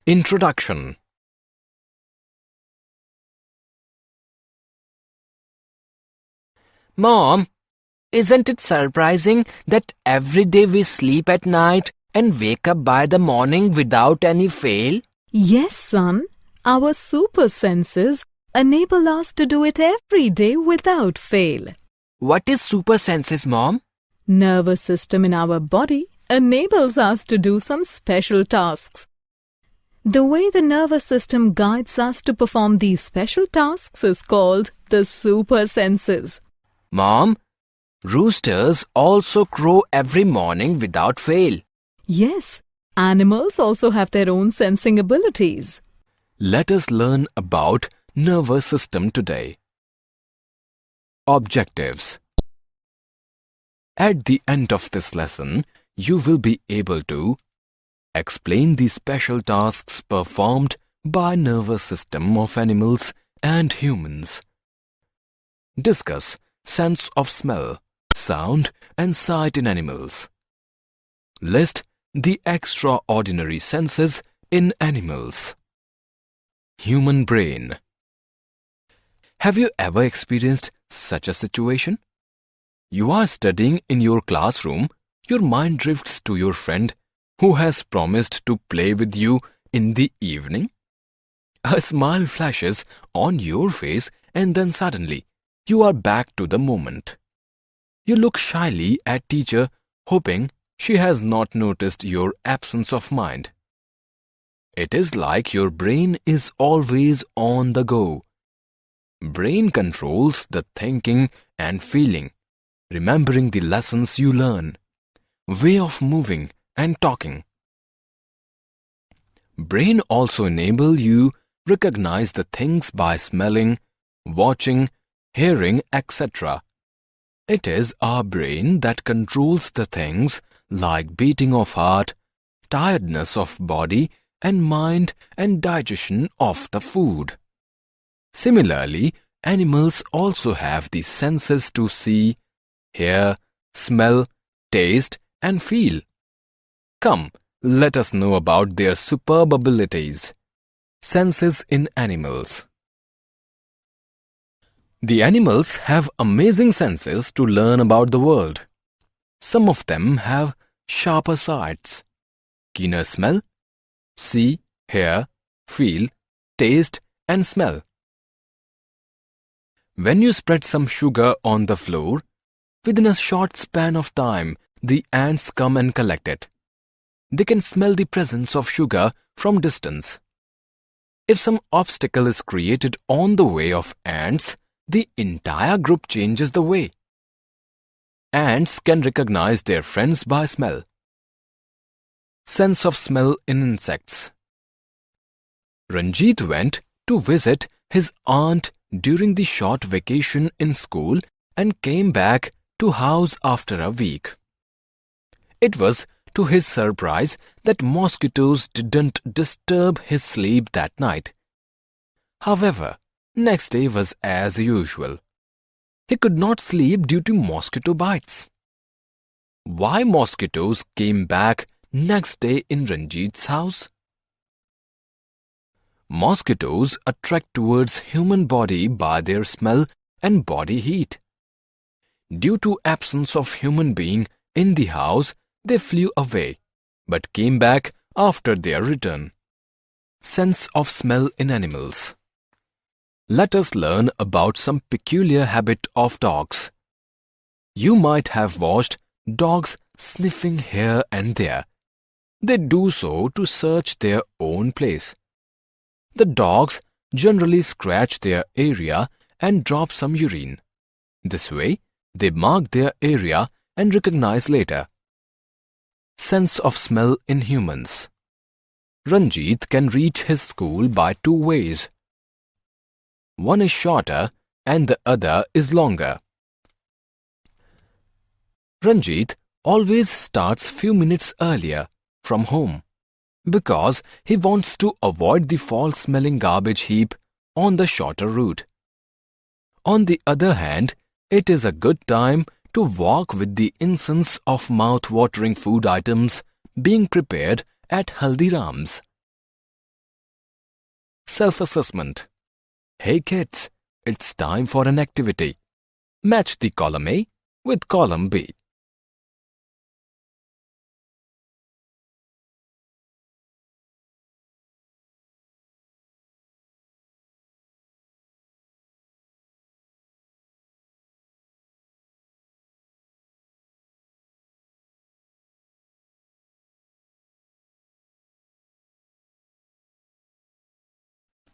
Introduction. Mom, isn't it surprising that every day we sleep at night and wake up by the morning without any fail? Yes, son. Our super senses enable us to do it every day without fail. What is super senses, Mom? Nervous system in our body enables us to do some special tasks. The way the nervous system guides us to perform these special tasks is called the super senses. Mom, roosters also crow every morning without fail. Yes, animals also have their own sensing abilities. Let us learn about nervous system today. Objectives. At the end of this lesson, you will be able to explain the special tasks performed by nervous system of animals and humans. Discuss sense of smell, sound and sight in animals. List the extraordinary senses in animals. Human brain. Have you ever experienced such a situation? You are studying in your classroom, your mind drifts to your friend who has promised to play with you in the evening. A smile flashes on your face and then suddenly you are back to the moment. You look shyly at teacher, hoping she has not noticed your absence of mind. It is like your brain is always on the go. Brain controls the thinking and feeling, remembering the lessons you learn, way of moving and talking. Brain also enable you recognize the things by smelling, watching, hearing, etc. It is our brain that controls the things like beating of heart, tiredness of body and mind and digestion of the food. Similarly, animals also have the senses to see, hear, smell, taste and feel. Come, let us know about their superb abilities. Senses in animals. The animals have amazing senses to learn about the world. Some of them have sharper sights, keener smell, see, hear, feel, taste and smell. When you spread some sugar on the floor, within a short span of time, the ants come and collect it. They can smell the presence of sugar from distance. If some obstacle is created on the way of ants, the entire group changes the way. Ants can recognize their friends by smell. Sense of smell in insects. Ranjit went to visit his aunt during the short vacation in school and came back to house after a week. It was to his surprise that mosquitoes didn't disturb his sleep that night. However, next day was as usual. He could not sleep due to mosquito bites. Why mosquitoes came back next day in Ranjit's house? Mosquitoes attract towards human body by their smell and body heat. Due to absence of human being in the house, they flew away, but came back after their return. Sense of smell in animals. Let us learn about some peculiar habit of dogs. You might have watched dogs sniffing here and there. They do so to search their own place. The dogs generally scratch their area and drop some urine. This way, they mark their area and recognize later. Sense of smell in humans. Ranjit can reach his school by two ways. One is shorter and the other is longer. Ranjit always starts few minutes earlier from home because he wants to avoid the foul-smelling garbage heap on the shorter route. On the other hand, it is a good time to walk with the incense of mouth-watering food items being prepared at Haldiram's. self-assessment. Hey kids, it's time for an activity. Match the column A with column B.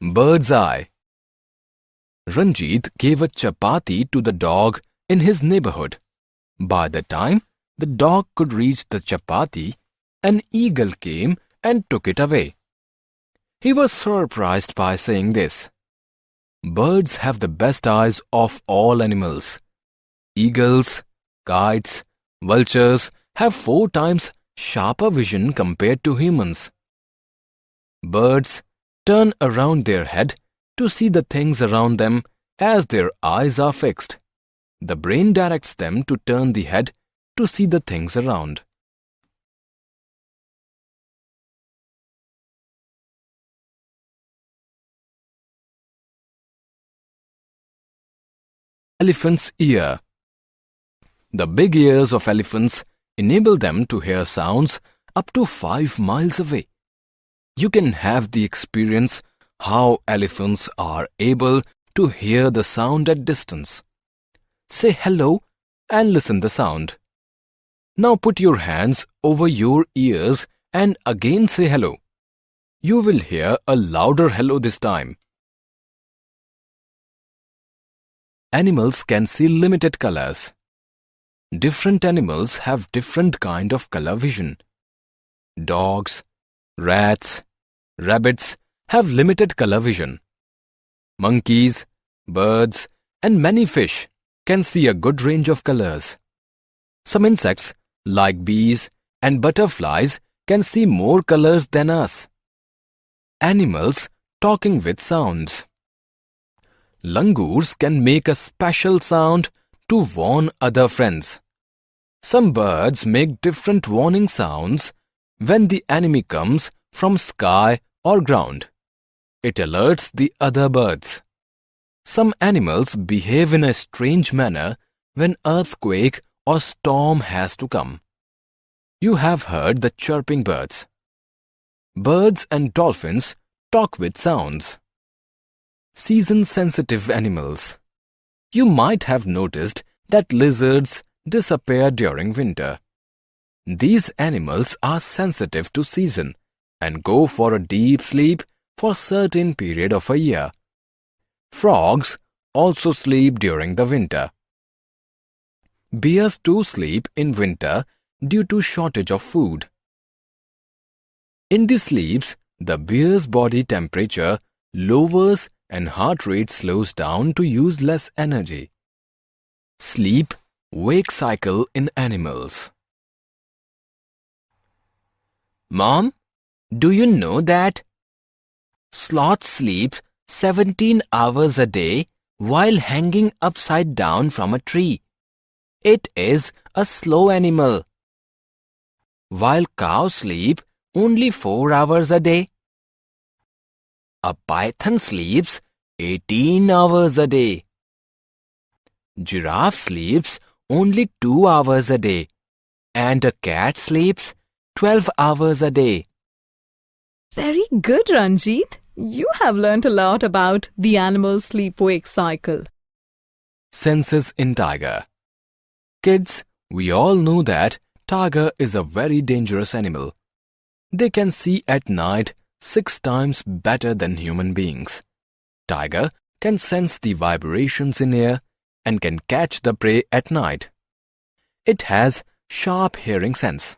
Bird's eye. Ranjit gave a chapati to the dog in his neighborhood. By the time the dog could reach the chapati, an eagle came and took it away. He was surprised by saying this. Birds have the best eyes of all animals. Eagles, kites, vultures have 4 times sharper vision compared to humans. Birds turn around their head to see the things around them as their eyes are fixed. The brain directs them to turn the head to see the things around. Elephant's ear. The big ears of elephants enable them to hear sounds up to 5 miles away. You can have the experience how elephants are able to hear the sound at distance. Say hello and listen the sound. Now put your hands over your ears and again say hello. You will hear a louder hello this time. Animals can see limited colors. Different animals have different kind of color vision. Dogs, rats, rabbits have limited color vision. Monkeys, birds, and many fish can see a good range of colors. Some insects, like bees and butterflies, can see more colors than us. Animals talking with sounds. Langurs can make a special sound to warn other friends. Some birds make different warning sounds when the enemy comes from sky or ground. It alerts the other birds. Some animals behave in a strange manner when earthquake or storm has to come. You have heard the chirping birds. Birds and dolphins talk with sounds. Season-sensitive animals. You might have noticed that lizards disappear during winter. These animals are sensitive to season and go for a deep sleep for a certain period of a year. Frogs also sleep during the winter. Bears too sleep in winter due to shortage of food. In these sleeps, the bear's body temperature lowers and heart rate slows down to use less energy. Sleep-wake cycle in animals. Mom, do you know that sloth sleeps 17 hours a day while hanging upside down from a tree? It is a slow animal. While cows sleep only 4 hours a day. A python sleeps 18 hours a day. Giraffe sleeps only 2 hours a day. And a cat sleeps 12 hours a day. Very good, Ranjit. You have learnt a lot about the animal sleep-wake cycle. Senses in tiger. Kids, we all know that tiger is a very dangerous animal. They can see at night 6 times better than human beings. Tiger can sense the vibrations in air and can catch the prey at night. It has sharp hearing sense.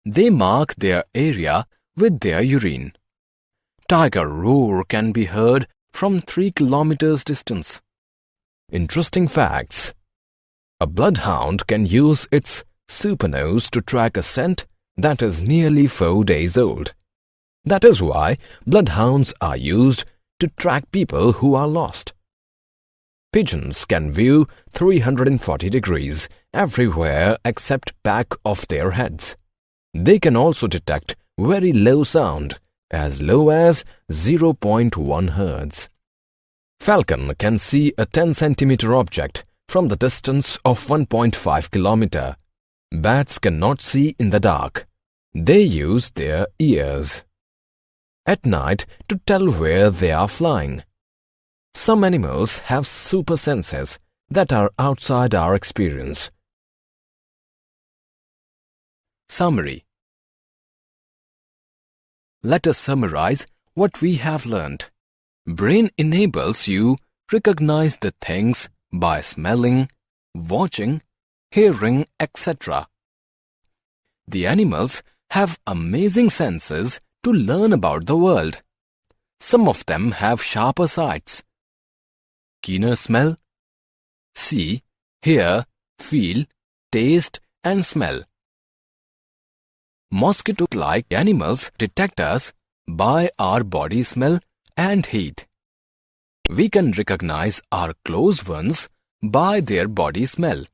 They mark their area with their urine. Tiger roar can be heard from 3 kilometers distance. Interesting facts. A bloodhound can use its super nose to track a scent that is nearly 4 days old. That is why bloodhounds are used to track people who are lost. Pigeons can view 340 degrees everywhere except back of their heads. They can also detect very low sound as low as 0.1 Hz. Falcon can see a 10 cm object from the distance of 1.5 km. Bats cannot see in the dark. They use their ears at night to tell where they are flying. Some animals have super senses that are outside our experience. Summary. Let us summarize what we have learned. Brain enables you recognize the things by smelling, watching, hearing, etc. The animals have amazing senses to learn about the world. Some of them have sharper sights, keener smell, see, hear, feel, taste and smell. Mosquito-like animals detect us by our body smell and heat. We can recognize our close ones by their body smell.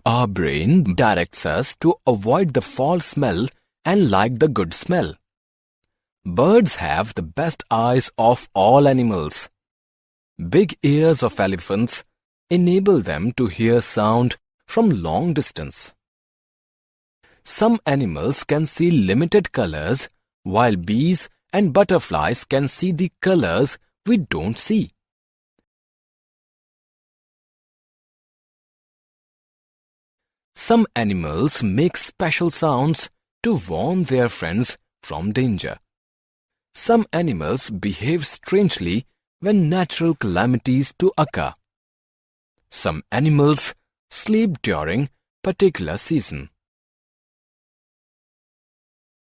Our brain directs us to avoid the foul smell and like the good smell. Birds have the best eyes of all animals. Big ears of elephants enable them to hear sound from long distance. Some animals can see limited colors, while bees and butterflies can see the colors we don't see. Some animals make special sounds to warn their friends from danger. Some animals behave strangely when natural calamities to occur. Some animals sleep during particular season.